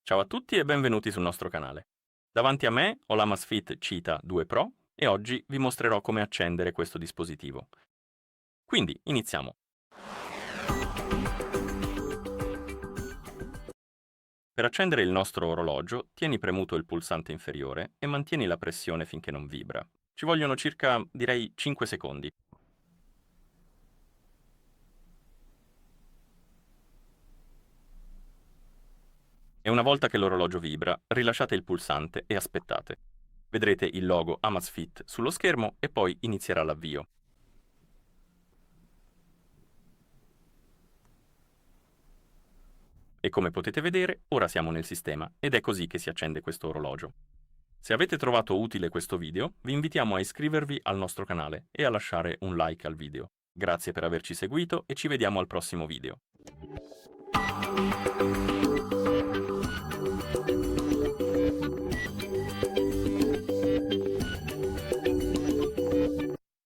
Ciao a tutti e benvenuti sul nostro canale. Davanti a me ho l'AMAZFIT Cheetah 2 Pro e oggi vi mostrerò come accendere questo dispositivo. Quindi iniziamo. Per accendere il nostro orologio, tieni premuto il pulsante inferiore e mantieni la pressione finché non vibra. Ci vogliono circa, direi, 5 secondi. E una volta che l'orologio vibra, rilasciate il pulsante e aspettate. Vedrete il logo AMAZFIT sullo schermo e poi inizierà l'avvio. E come potete vedere, ora siamo nel sistema ed è così che si accende questo orologio. Se avete trovato utile questo video, vi invitiamo a iscrivervi al nostro canale e a lasciare un like al video. Grazie per averci seguito e ci vediamo al prossimo video.